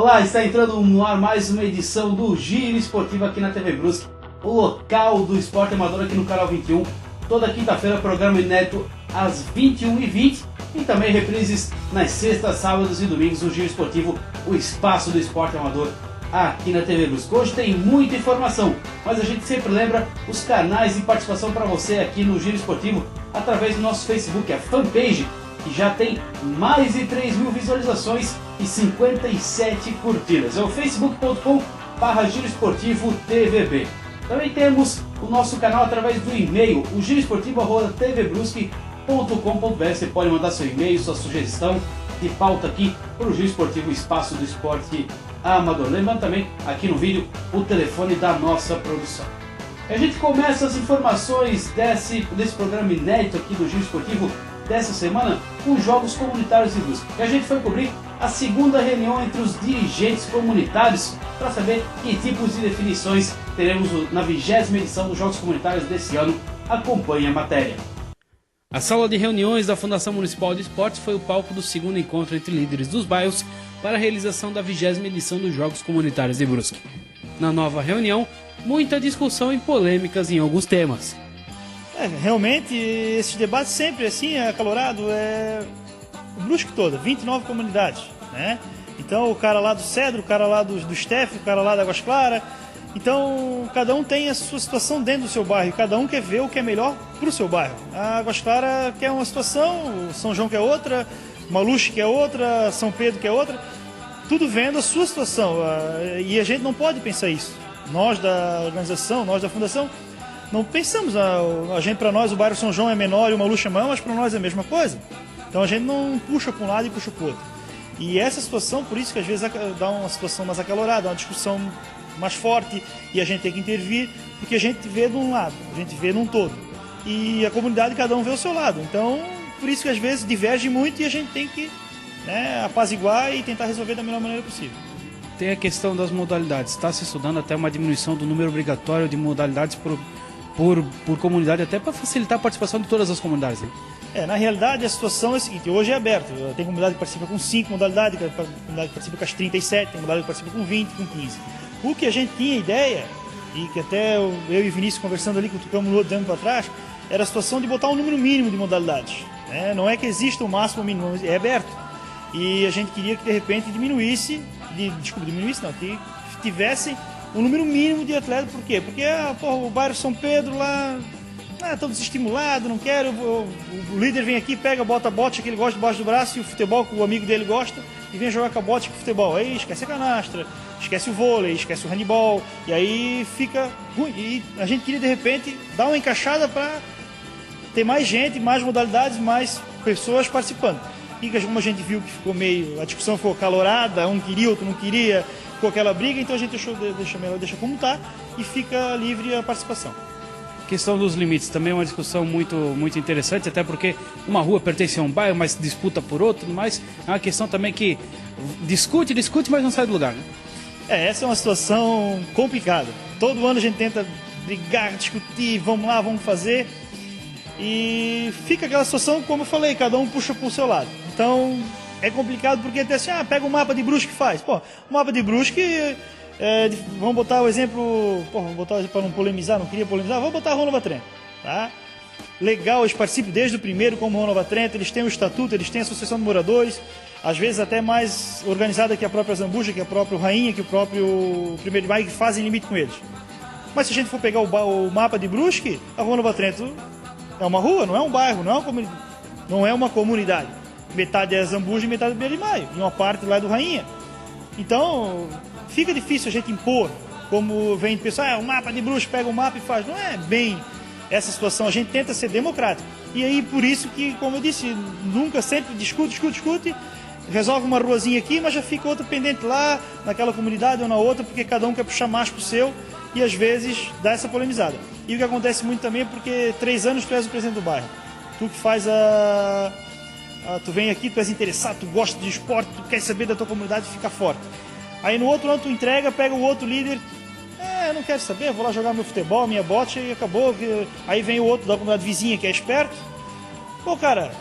Olá, está entrando no ar mais uma edição do Giro Esportivo aqui na TV Brusque, o local do esporte amador aqui no canal 21. Toda quinta-feira, programa inédito às 21h20 e também reprises nas sextas, sábados e domingos do Giro Esportivo, o espaço do esporte amador aqui na TV Brusque. Hoje tem muita informação, mas a gente sempre lembra os canais de participação para você aqui no Giro Esportivo através do nosso Facebook, a fanpage, que já tem mais de 3.000 visualizações e 57 curtidas. É o facebook.com/Giro Esportivo TVB. Também temos o nosso canal através do e-mail, o giroesportivo@tvbrusque.com.br. Você pode mandar seu e-mail, sua sugestão de pauta aqui para o Giro Esportivo, espaço do esporte amador. Lembrando também aqui no vídeo o telefone da nossa produção. A gente começa as informações desse programa inédito aqui do Giro Esportivo dessa semana com os Jogos Comunitários de Brusque. E a gente foi cobrir a segunda reunião entre os dirigentes comunitários para saber que tipos de definições teremos na 20ª edição dos Jogos Comunitários desse ano. Acompanhe a matéria. A sala de reuniões da Fundação Municipal de Esportes foi o palco do segundo encontro entre líderes dos bairros para a realização da 20ª edição dos Jogos Comunitários de Brusque. Na nova reunião, muita discussão e polêmicas em alguns temas. Realmente, esses debates sempre assim, é acalorado, o Brusque toda, 29 comunidades, né? Então, o cara lá do Cedro, o cara lá do Stef, o cara lá da Águas Claras. Então, cada um tem a sua situação dentro do seu bairro, cada um quer ver o que é melhor para o seu bairro. A Águas Claras quer uma situação, o São João quer outra, Maluche quer outra, São Pedro quer outra, tudo vendo a sua situação. E a gente não pode pensar isso. Nós da organização, nós da fundação, não pensamos, para nós o bairro São João é menor e o Maluche é maior, mas para nós é a mesma coisa. Então a gente não puxa para um lado e puxa para o outro. E essa situação, por isso que às vezes dá uma situação mais acalorada, uma discussão mais forte e a gente tem que intervir, porque a gente vê de um lado, a gente vê num todo. E a comunidade, cada um vê o seu lado. Então, por isso que às vezes diverge muito e a gente tem que apaziguar e tentar resolver da melhor maneira possível. Tem a questão das modalidades. Está se estudando até uma diminuição do número obrigatório de modalidades por comunidade, até para facilitar a participação de todas as comunidades, né? Na realidade, a situação é a seguinte: hoje é aberto. Tem comunidade que participa com 5 modalidades, tem comunidade que participa com as 37, tem comunidade que participa com 20, com 15. O que a gente tinha ideia, e que até eu e o Vinícius conversando ali, que tocamos no outro ano para trás, era a situação de botar um número mínimo de modalidades. Não é que exista o máximo ou o mínimo, é aberto. E a gente queria que de repente diminuísse, que tivesse um número mínimo de atletas. Por quê? Porque o bairro São Pedro lá está desestimulado, não quero. O líder vem aqui, pega, bota a bote que ele gosta debaixo do braço e o futebol que o amigo dele gosta e vem jogar com a bote com o futebol. Aí esquece a canastra, esquece o vôlei, esquece o handebol e aí fica ruim. E a gente queria de repente dar uma encaixada para ter mais gente, mais modalidades, mais pessoas participando. E como a gente viu que ficou a discussão ficou calorada, um queria, outro não queria, ficou aquela briga, então a gente deixa como está e fica livre a participação. A questão dos limites também é uma discussão muito, muito interessante, até porque uma rua pertence a um bairro, mas disputa por outro, mas é uma questão também que discute, mas não sai do lugar, né? Essa é uma situação complicada. Todo ano a gente tenta brigar, discutir, vamos lá, vamos fazer. E fica aquela situação, como eu falei, cada um puxa para o seu lado. Então é complicado porque até assim, pega o mapa de Brusque e faz. O mapa de Brusque, vamos botar o exemplo, para não polemizar, não queria polemizar, vamos botar a Rua Nova Trento, tá? Legal, eles participam desde o primeiro como Rua Nova Trento, eles têm o estatuto, eles têm a associação de moradores, às vezes até mais organizada que a própria Zambuja, que a própria Rainha, que o próprio 1º de Maio, que fazem limite com eles. Mas se a gente for pegar o mapa de Brusque, a Rua Nova Trento é uma rua, não é um bairro, não é uma comunidade. Metade é Zambuja e metade é 1º de Maio, e uma parte lá é do Rainha. Então, fica difícil a gente impor, como vem o pessoal, o mapa de Brusque, pega o mapa e faz. Não é bem essa situação, a gente tenta ser democrático. E aí, por isso que, como eu disse, nunca sempre discute, resolve uma ruazinha aqui, mas já fica outra pendente lá, naquela comunidade ou na outra, porque cada um quer puxar mais pro seu, e às vezes dá essa polemizada. E o que acontece muito também é porque 3 anos tu és o presidente do bairro. Tu que faz tu vem aqui, tu és interessado, tu gosta de esporte, tu quer saber da tua comunidade e fica forte. Aí no outro ano tu entrega, pega o outro líder, eu não quero saber, vou lá jogar meu futebol, minha bote e acabou. Aí vem o outro da comunidade vizinha que é esperto. Cara,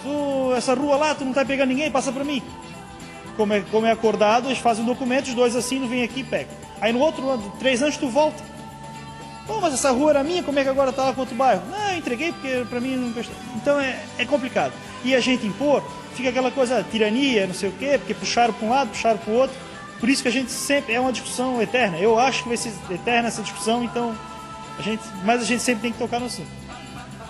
essa rua lá, tu não tá pegando ninguém, passa pra mim. como é acordado, eles fazem um documento, os dois assinam, vem aqui e pega. Aí no outro ano, 3 anos, tu volta. Pô, mas essa rua era minha, como é que agora tá lá com outro bairro? Não, eu entreguei porque pra mim não gostei. Então é complicado. E a gente impor, fica aquela coisa, tirania, não sei o quê, porque puxaram para um lado, puxaram para o outro. Por isso que a gente sempre, é uma discussão eterna. Eu acho que vai ser eterna essa discussão, então mas a gente sempre tem que tocar no assunto.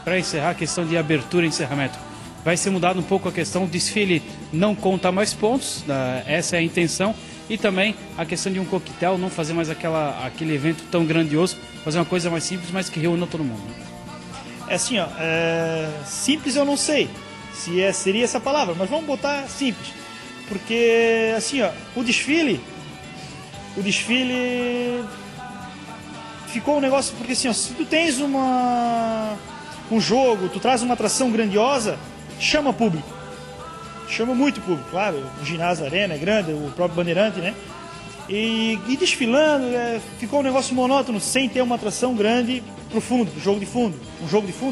Para encerrar, a questão de abertura e encerramento. Vai ser mudado um pouco a questão, o desfile não conta mais pontos, essa é a intenção. E também a questão de um coquetel, não fazer mais aquele evento tão grandioso, fazer uma coisa mais simples, mas que reúna todo mundo. É assim, ó, simples eu não sei se seria essa palavra, mas vamos botar simples. Porque, assim, ó, o desfile ficou um negócio, porque assim, ó, se tu tens um jogo, tu traz uma atração grandiosa, chama público. Chama muito público, claro, o ginásio Arena é grande, o próprio Bandeirante, né? E desfilando, ficou um negócio monótono, sem ter uma atração grande pro fundo, um jogo de fundo,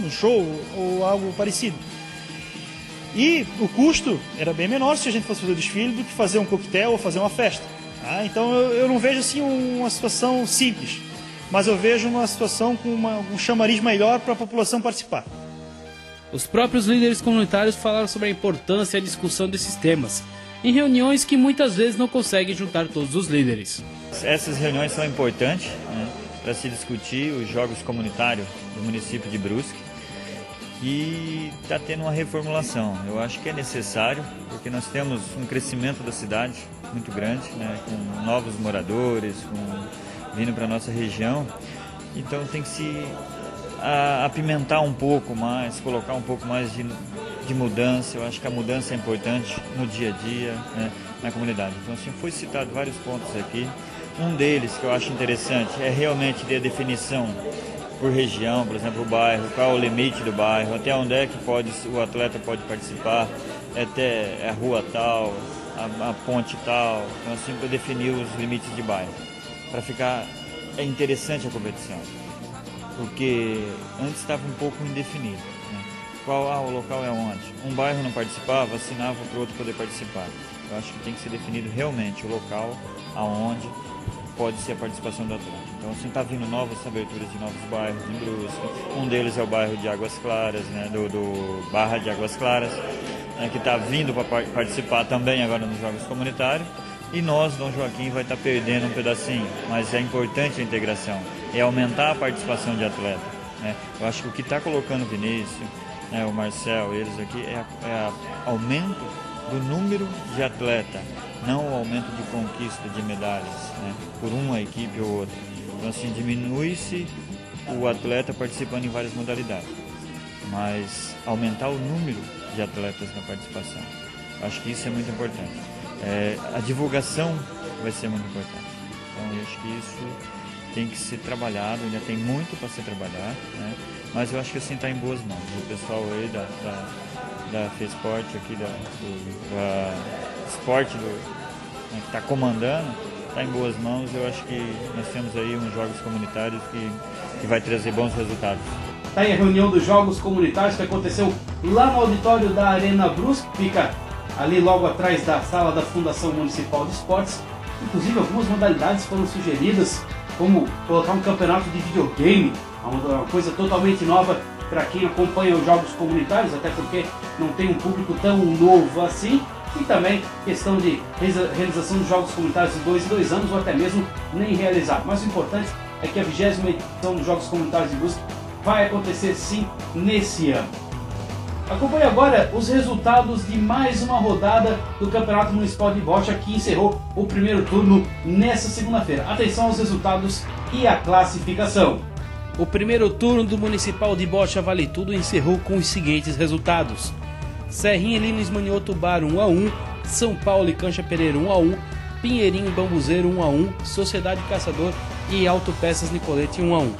um show ou algo parecido. E o custo era bem menor se a gente fosse fazer o desfile do que fazer um coquetel ou fazer uma festa. Tá? Então eu não vejo assim uma situação simples, mas eu vejo uma situação com um chamariz melhor para a população participar. Os próprios líderes comunitários falaram sobre a importância e a discussão desses temas, em reuniões que muitas vezes não conseguem juntar todos os líderes. Essas reuniões são importantes, né, para se discutir os jogos comunitários do município de Brusque, e está tendo uma reformulação. Eu acho que é necessário, porque nós temos um crescimento da cidade muito grande, né, com novos moradores, vindo para a nossa região, então tem que se apimentar um pouco mais, colocar um pouco mais de mudança. Eu acho que a mudança é importante no dia a dia, né, na comunidade. Então, assim, foi citado vários pontos aqui. Um deles que eu acho interessante é realmente ter a definição por região, por exemplo, o bairro, qual é o limite do bairro, até onde é que o atleta pode participar, até a rua tal, a ponte tal. Então, assim, para definir os limites de bairro, para ficar interessante a competição. Porque antes estava um pouco indefinido, né? O local é onde? Um bairro não participava, assinava para o outro poder participar. Eu acho que tem que ser definido realmente o local aonde pode ser a participação do atleta. Então, assim, está vindo novas aberturas de novos bairros em Brusque. Um deles é o bairro de Águas Claras, né? do Barra de Águas Claras, né? Que está vindo para participar também agora nos Jogos Comunitários. E nós, Dom Joaquim, vai estar perdendo um pedacinho, mas é importante a integração, é aumentar a participação de atleta, né? Eu acho que o que está colocando o Vinícius, né, o Marcel, eles aqui, é aumento do número de atleta, não o aumento de conquista de medalhas, né, por uma equipe ou outra. Então, assim, diminui-se o atleta participando em várias modalidades, mas aumentar o número de atletas na participação. Eu acho que isso é muito importante. A divulgação vai ser muito importante. Então, eu acho que isso tem que ser trabalhado, ainda tem muito para ser trabalhado, né? Mas eu acho que assim está em boas mãos. O pessoal aí da FESPORT, aqui da Sport, né, que está comandando, está em boas mãos. Eu acho que nós temos aí uns jogos comunitários que vai trazer bons resultados. Está aí a reunião dos jogos comunitários que aconteceu lá no auditório da Arena Brusque, fica ali logo atrás da sala da Fundação Municipal de Esportes. Inclusive algumas modalidades foram sugeridas, como colocar um campeonato de videogame, uma coisa totalmente nova para quem acompanha os jogos comunitários, até porque não tem um público tão novo assim. E também questão de realização dos jogos comunitários de 2 em 2 anos, ou até mesmo nem realizar. Mas o importante é que a 20ª edição dos Jogos Comunitários de Brusque vai acontecer sim nesse ano. Acompanhe agora os resultados de mais uma rodada do Campeonato Municipal de Bocha, que encerrou o primeiro turno nesta segunda-feira. Atenção aos resultados e a classificação. O primeiro turno do Municipal de Bocha Vale Tudo encerrou com os seguintes resultados: Serrinha e Lines Manioto Bar 1-1, São Paulo e Cancha Pereira 1-1, Pinheirinho e Bambuzeiro 1-1, Sociedade Caçador e Autopeças Nicolete 1-1.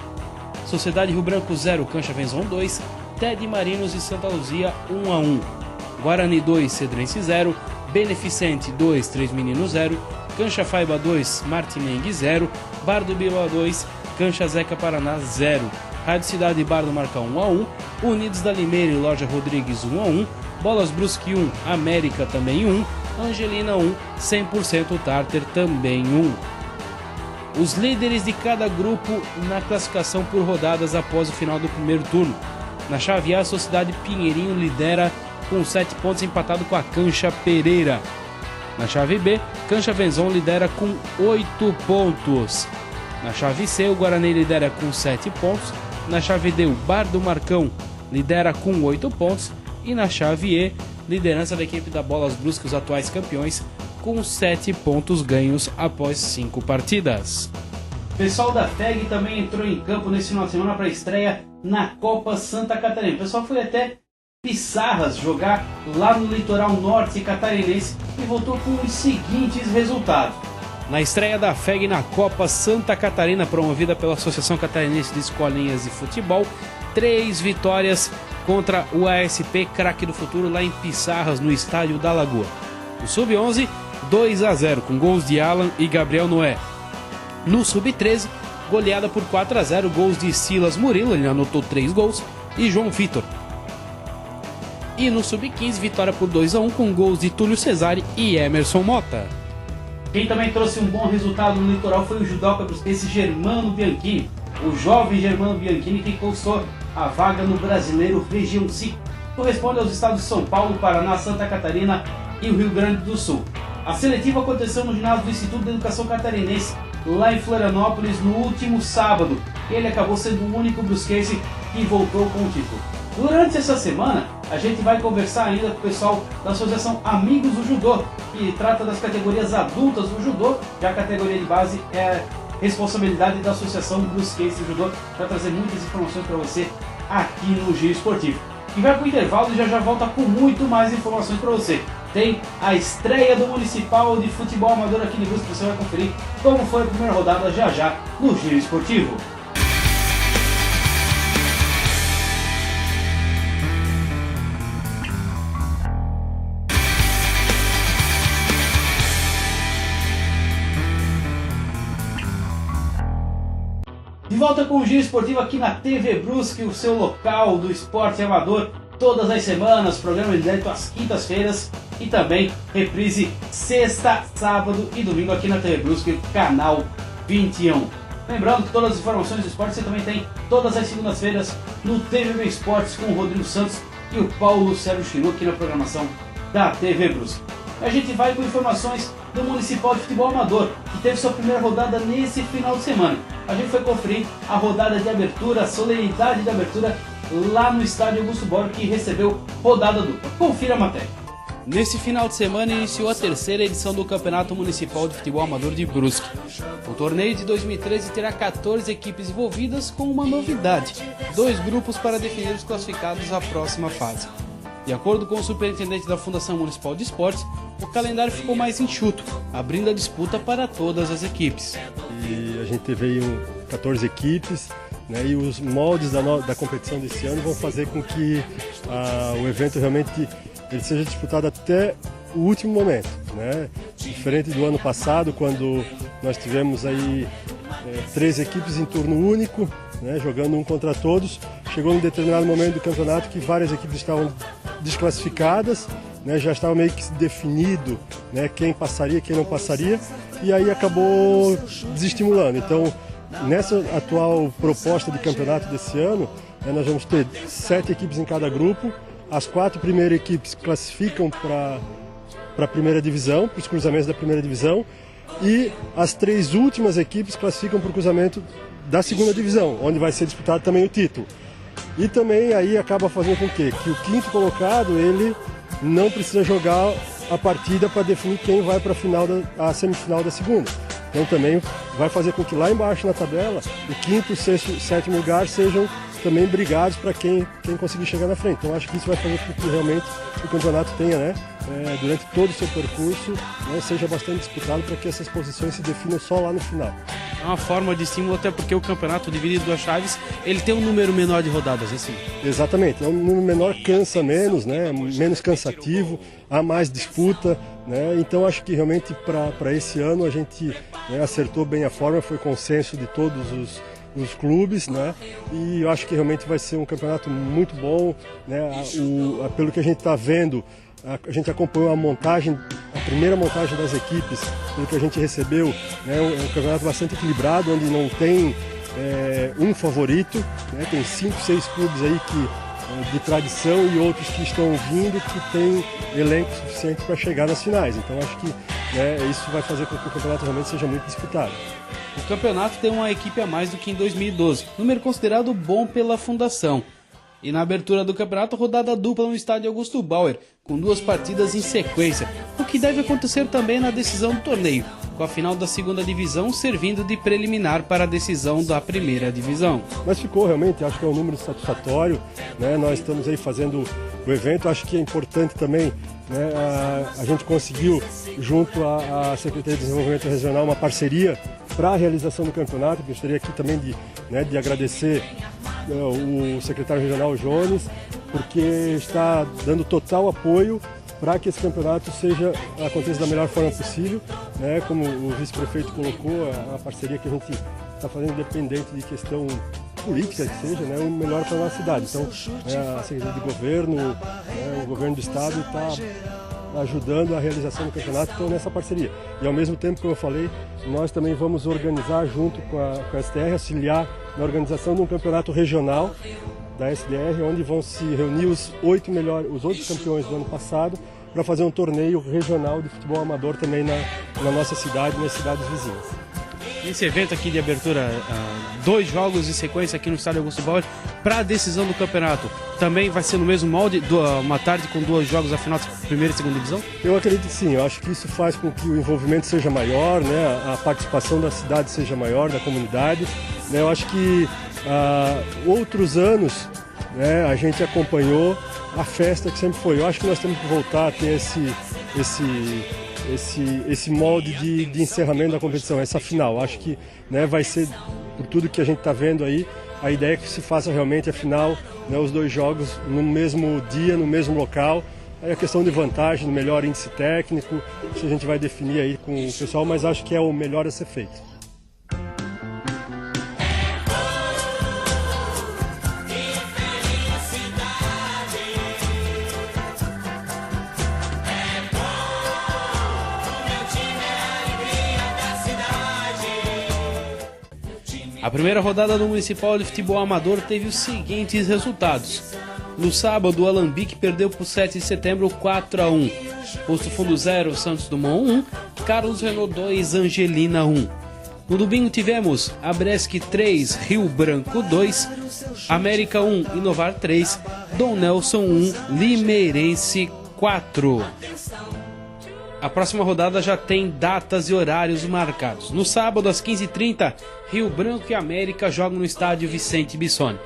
Sociedade Rio Branco 0, Cancha Venzão 2, Ted Marinos e Santa Luzia 1-1, Guarani 2, Cedrense 0, Beneficente 2, 3 Meninos 0, Cancha Faiba 2, Martinengue 0, Bar do Biloa 2, Cancha Zeca Paraná 0, Rádio Cidade e Bar do Marcão 1-1, Unidos da Limeira e Loja Rodrigues 1-1, Bolas Brusque 1, América também 1, Angelina 1, 100% Tartar também 1. Os líderes de cada grupo na classificação por rodadas após o final do primeiro turno. Na chave A, a Sociedade Pinheirinho lidera com 7 pontos, empatado com a Cancha Pereira. Na chave B, Cancha Venzon lidera com 8 pontos. Na chave C, o Guarani lidera com 7 pontos. Na chave D, o Bar do Marcão lidera com 8 pontos. E na chave E, liderança da equipe da Bolas Brusque, os atuais campeões, com 7 pontos ganhos após 5 partidas. O pessoal da FEG também entrou em campo nesse final de semana para a estreia na Copa Santa Catarina. O pessoal foi até Pissarras jogar lá no litoral norte catarinense e voltou com os seguintes resultados. Na estreia da FEG na Copa Santa Catarina, promovida pela Associação Catarinense de Escolinhas de Futebol, 3 vitórias contra o ASP Craque do Futuro lá em Pissarras, no Estádio da Lagoa. No Sub-11, 2-0 com gols de Alan e Gabriel Noé. No Sub-13, goleada por 4-0, gols de Silas Murilo, ele anotou 3 gols, e João Vitor. E no Sub-15, vitória por 2-1 com gols de Túlio Cesare e Emerson Mota. Quem também trouxe um bom resultado no litoral foi o judoca brusquense Germano Bianchini, o jovem Germano Bianchini que conquistou a vaga no Brasileiro Região 5. Corresponde aos estados de São Paulo, Paraná, Santa Catarina e o Rio Grande do Sul. A seletiva aconteceu no ginásio do Instituto de Educação Catarinense, lá em Florianópolis, no último sábado. Ele acabou sendo o único brusquense que voltou com o título. Durante essa semana, a gente vai conversar ainda com o pessoal da Associação Amigos do Judô, que trata das categorias adultas do judô, já a categoria de base é responsabilidade da Associação Brusquense do Judô, para trazer muitas informações para você aqui no Giro Esportivo. E vai para o intervalo e já volta com muito mais informações para você. Tem a estreia do Municipal de Futebol Amador aqui de Brusque, você vai conferir como foi a primeira rodada já no Giro Esportivo. De volta com o Giro Esportivo aqui na TV Brusque, o seu local do esporte amador, todas as semanas, programa inédito às quintas-feiras e também reprise sexta, sábado e domingo aqui na TV Brusque, canal 21. Lembrando que todas as informações do esporte você também tem todas as segundas-feiras no TVB Esportes com o Rodrigo Santos e o Paulo Sérgio Chiru aqui na programação da TV Brusque. A gente vai com informações do Municipal de Futebol Amador, que teve sua primeira rodada nesse final de semana. A gente foi conferir a rodada de abertura, a solenidade de abertura lá no estádio Augusto Borg, que recebeu rodada dupla. Confira a matéria. Nesse final de semana iniciou a terceira edição do Campeonato Municipal de Futebol Amador de Brusque. O torneio de 2013 terá 14 equipes envolvidas com uma novidade: 2 grupos para definir os classificados à próxima fase. De acordo com o superintendente da Fundação Municipal de Esportes, o calendário ficou mais enxuto, abrindo a disputa para todas as equipes. E a gente teve aí 14 equipes, né, e os moldes da competição desse ano vão fazer com que o evento realmente ele seja disputado até o último momento, né? Diferente do ano passado, quando nós tivemos aí 3 equipes em turno único, né, jogando um contra todos. Chegou um determinado momento do campeonato que várias equipes estavam desclassificadas, né, já estava meio que definido, né, quem passaria, quem não passaria, e aí acabou desestimulando. Então, nessa atual proposta de campeonato desse ano, né, nós vamos ter 7 equipes em cada grupo. As 4 primeiras equipes classificam para a primeira divisão, para os cruzamentos da primeira divisão, e as 3 últimas equipes classificam para o cruzamento da segunda divisão, onde vai ser disputado também o título. E também aí acaba fazendo com que o 5º colocado ele não precisa jogar a partida para definir quem vai para a semifinal da segunda. Então também vai fazer com que lá embaixo na tabela o 5º, 6º, 7º lugar sejam também brigados para quem conseguir chegar na frente. Então acho que isso vai fazer com que realmente o campeonato tenha, né, durante todo o seu percurso, né, seja bastante disputado para que essas posições se definam só lá no final. É uma forma de estímulo, até porque o campeonato dividido em 2 chaves, ele tem um número menor de rodadas, assim. Exatamente, é um número menor, cansa menos, né, menos cansativo, há mais disputa, né, então acho que realmente para esse ano a gente, né, acertou bem a forma, foi consenso de todos os clubes, né? E eu acho que realmente vai ser um campeonato muito bom, né? Pelo que a gente está vendo, a gente acompanhou a primeira montagem das equipes, pelo que a gente recebeu, né? Um campeonato bastante equilibrado, onde não tem um favorito, né? Tem 5, 6 clubes aí de tradição e outros que estão vindo que têm elenco suficiente para chegar nas finais. Então acho que isso vai fazer com que o campeonato realmente seja muito disputado. O campeonato tem uma equipe a mais do que em 2012, número considerado bom pela fundação. E na abertura do campeonato, rodada dupla no estádio Augusto Bauer, com 2 partidas em sequência, o que deve acontecer também na decisão do torneio, com a final da segunda divisão servindo de preliminar para a decisão da primeira divisão. Mas ficou realmente, acho que é um número satisfatório, né? Nós estamos aí fazendo o evento, acho que é importante também, né? A gente conseguiu, junto à Secretaria de Desenvolvimento Regional, uma parceria para a realização do campeonato. Gostaria aqui também de agradecer o secretário regional Jones, porque está dando total apoio para que esse campeonato aconteça da melhor forma possível, né? Como o vice-prefeito colocou, a parceria que a gente está fazendo, independente de questão política que seja, né? O melhor para a nossa cidade. Então, a Secretaria de Governo, o Governo do Estado está ajudando a realização do campeonato, então nessa parceria. E ao mesmo tempo, como eu falei, nós também vamos organizar junto com a STR, auxiliar na organização de um campeonato regional da SDR, onde vão se reunir os 8 campeões do ano passado para fazer um torneio regional de futebol amador também na nossa cidade e nas cidades vizinhas. Esse evento aqui de abertura, 2 jogos em sequência aqui no estádio Augusto Bauer para a decisão do campeonato, também vai ser no mesmo molde, uma tarde com 2 jogos a final de primeira e segunda divisão? Eu acredito que sim, eu acho que isso faz com que o envolvimento seja maior, né? A participação da cidade seja maior, da comunidade, né? Eu acho que outros anos, né, a gente acompanhou a festa que sempre foi. Eu acho que nós temos que voltar a ter esse molde de encerramento da competição, essa final. Acho que, né, vai ser, por tudo que a gente está vendo aí, a ideia é que se faça realmente a final, né, os 2 jogos no mesmo dia, no mesmo local. Aí a questão de vantagem, no melhor índice técnico, isso a gente vai definir aí com o pessoal, mas acho que é o melhor a ser feito. A primeira rodada do Municipal de Futebol Amador teve os seguintes resultados. No sábado, o Alambique perdeu por 7 de setembro 4-1. Posto Fundo 0, Santos Dumont 1, Carlos Renault 2, Angelina 1. No domingo tivemos Abresc 3, Rio Branco 2, América 1, Inovar 3, Dom Nelson 1, Limeirense 4. A próxima rodada já tem datas e horários marcados. No sábado, às 15h30, Rio Branco e América jogam no estádio Vicente Bissoni.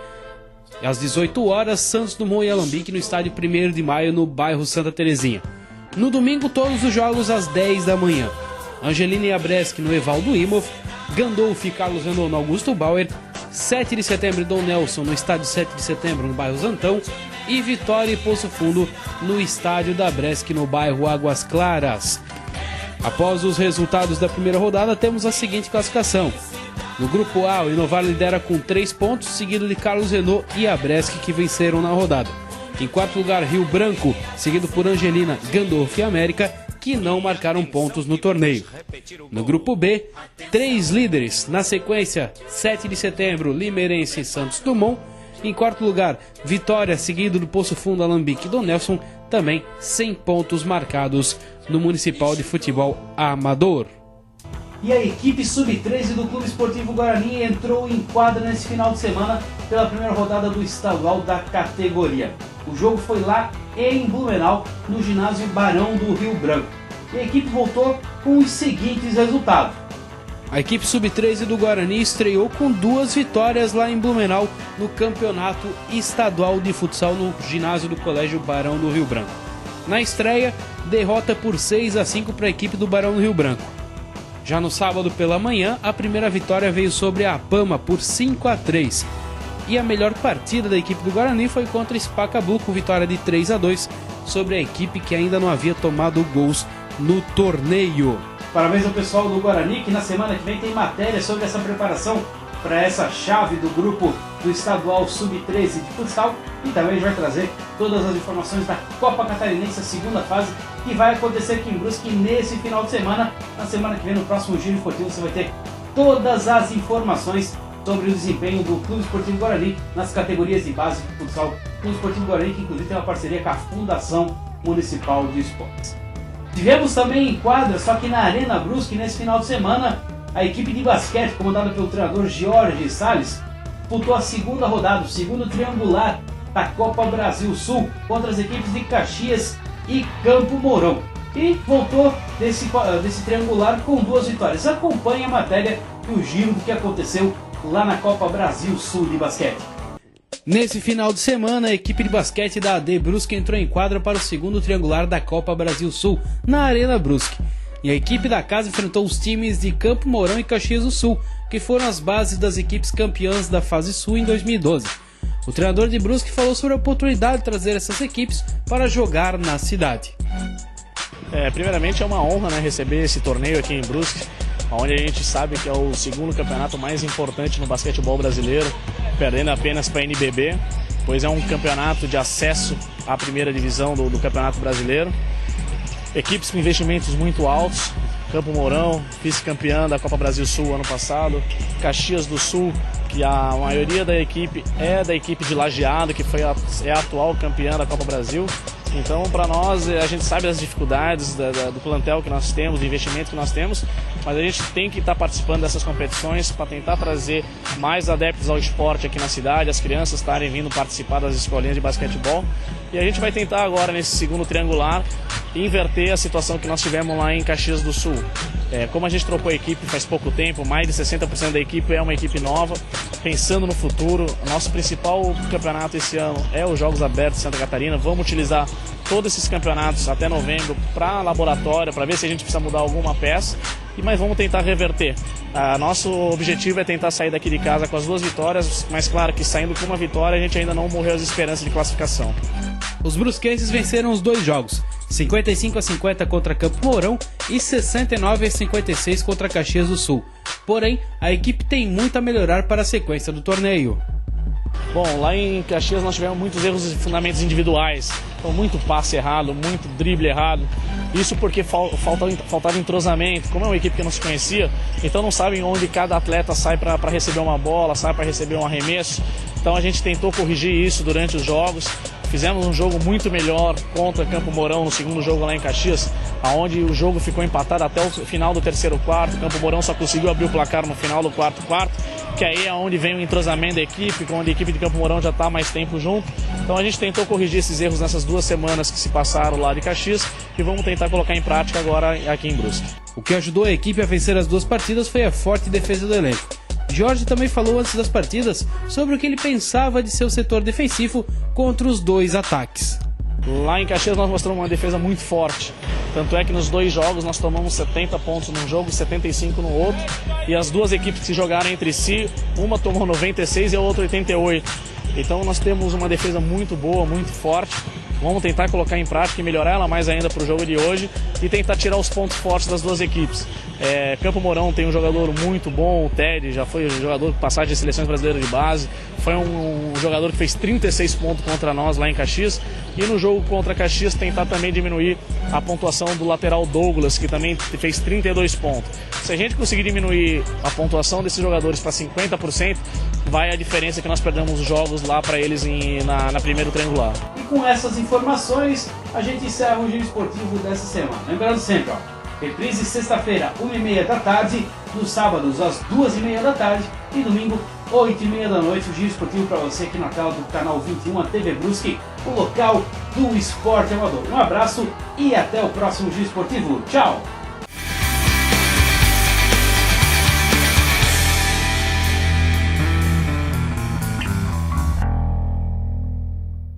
E às 18 horas, Santos Dumont e Alambique no estádio 1º de Maio, no bairro Santa Terezinha. No domingo, todos os jogos às 10 da manhã. Angelina e Abresc no Evaldo Imov, Gandolfo e Carlos Renault no Augusto Bauer, 7 de setembro Dom Nelson no estádio 7 de setembro no bairro Zantão e Vitória e Poço Fundo no estádio da Abresc no bairro Águas Claras. Após os resultados da primeira rodada, temos a seguinte classificação. No grupo A, o Inovar lidera com 3 pontos, seguido de Carlos Renault e Abresc, que venceram na rodada. Em quarto lugar, Rio Branco, seguido por Angelina, Gandolfo e América, que não marcaram pontos no torneio. No grupo B, 3 líderes. Na sequência, 7 de setembro, Limeirense e Santos Dumont. Em quarto lugar, Vitória, seguido do Poço Fundo, Alambique e Dom Nelson, também sem pontos marcados no Municipal de Futebol Amador. E a equipe Sub-13 do Clube Esportivo Guarani entrou em quadra nesse final de semana pela primeira rodada do estadual da categoria. O jogo foi lá em Blumenau, no ginásio Barão do Rio Branco. E a equipe voltou com os seguintes resultados. A equipe Sub-13 do Guarani estreou com 2 vitórias lá em Blumenau no campeonato estadual de futsal no ginásio do Colégio Barão do Rio Branco. Na estreia, derrota por 6-5 para a equipe do Barão do Rio Branco. Já no sábado pela manhã, a primeira vitória veio sobre a Apama por 5-3. E a melhor partida da equipe do Guarani foi contra Spacabu, com vitória de 3-2 sobre a equipe que ainda não havia tomado gols no torneio. Parabéns ao pessoal do Guarani, que na semana que vem tem matéria sobre essa preparação para essa chave do grupo do Estadual Sub-13 de futsal, e também a gente vai trazer todas as informações da Copa Catarinense, a segunda fase, que vai acontecer aqui em Brusque nesse final de semana. Na semana que vem, no próximo Giro Esportivo, você vai ter todas as informações sobre o desempenho do Clube Esportivo Guarani nas categorias de base de futsal. O Clube Esportivo Guarani, que inclusive tem uma parceria com a Fundação Municipal de Esportes. Tivemos também em quadra, só que na Arena Brusque, nesse final de semana, a equipe de basquete, comandada pelo treinador Jorge Salles, disputou a segunda rodada, o segundo triangular da Copa Brasil Sul, contra as equipes de Caxias e Campo Mourão. E voltou desse triangular com 2 vitórias. Acompanhe a matéria e o giro do que aconteceu lá na Copa Brasil Sul de basquete. Nesse final de semana, a equipe de basquete da AD Brusque entrou em quadra para o segundo triangular da Copa Brasil Sul, na Arena Brusque. E a equipe da casa enfrentou os times de Campo Mourão e Caxias do Sul, que foram as bases das equipes campeãs da fase Sul em 2012. O treinador de Brusque falou sobre a oportunidade de trazer essas equipes para jogar na cidade. Primeiramente é uma honra, né, receber esse torneio aqui em Brusque, onde a gente sabe que é o segundo campeonato mais importante no basquetebol brasileiro, perdendo apenas para a NBB, pois é um campeonato de acesso à primeira divisão do Campeonato Brasileiro. Equipes com investimentos muito altos, Campo Mourão, vice-campeã da Copa Brasil Sul ano passado, Caxias do Sul, que a maioria da equipe é da equipe de Lajeado, que é a atual campeã da Copa Brasil. Então, para nós, a gente sabe das dificuldades do plantel que nós temos, do investimento que nós temos, mas a gente tem que estar participando dessas competições para tentar trazer mais adeptos ao esporte aqui na cidade, as crianças estarem vindo participar das escolinhas de basquetebol. E a gente vai tentar agora, nesse segundo triangular, inverter a situação que nós tivemos lá em Caxias do Sul. Como a gente trocou a equipe faz pouco tempo, mais de 60% da equipe é uma equipe nova, pensando no futuro. Nosso principal campeonato esse ano é os Jogos Abertos de Santa Catarina. Vamos utilizar todos esses campeonatos até novembro para laboratório, para ver se a gente precisa mudar alguma peça, mas vamos tentar reverter. Nosso objetivo é tentar sair daqui de casa com as 2 vitórias, mas claro que saindo com uma vitória a gente ainda não morreu as esperanças de classificação. Os brusquenses venceram os 2 jogos, 55-50 contra Campo Mourão e 69-56 contra Caxias do Sul. Porém, a equipe tem muito a melhorar para a sequência do torneio. Bom, lá em Caxias nós tivemos muitos erros e fundamentos individuais, então muito passe errado, muito drible errado. Isso porque faltava entrosamento. Como é uma equipe que não se conhecia, então não sabem onde cada atleta sai para receber uma bola, sai para receber um arremesso. Então a gente tentou corrigir isso durante os jogos. Fizemos um jogo muito melhor contra Campo Mourão no segundo jogo lá em Caxias, onde o jogo ficou empatado até o final do terceiro quarto. Campo Mourão só conseguiu abrir o placar no final do quarto, que aí é onde vem o entrosamento da equipe, onde a equipe de Campo Mourão já está há mais tempo junto. Então a gente tentou corrigir esses erros nessas 2 semanas que se passaram lá de Caxias e vamos tentar colocar em prática agora aqui em Brusque. O que ajudou a equipe a vencer as 2 partidas foi a forte defesa do elenco. Jorge também falou antes das partidas sobre o que ele pensava de seu setor defensivo contra os 2 ataques. Lá em Caxias nós mostramos uma defesa muito forte, tanto é que nos 2 jogos nós tomamos 70 pontos num jogo e 75 no outro, e as 2 equipes que se jogaram entre si, uma tomou 96 e a outra 88. Então nós temos uma defesa muito boa, muito forte. Vamos tentar colocar em prática e melhorar ela mais ainda para o jogo de hoje e tentar tirar os pontos fortes das 2 equipes. Campo Mourão tem um jogador muito bom, o Ted, já foi jogador de passagem de seleções brasileiras de base, foi um jogador que fez 36 pontos contra nós lá em Caxias, e no jogo contra Caxias tentar também diminuir a pontuação do lateral Douglas, que também fez 32 pontos. Se a gente conseguir diminuir a pontuação desses jogadores para 50%, vai a diferença que nós perdemos os jogos lá para eles na primeiro triangular. E com essas informações, a gente encerra o Giro Esportivo dessa semana. Lembrando sempre, reprise sexta-feira, 1h30 da tarde, nos sábados às 2h30 da tarde e domingo, 8h30 da noite, o Giro Esportivo para você aqui na tela do canal 21, a TV Brusque, o local do esporte amador. Um abraço e até o próximo Giro Esportivo. Tchau!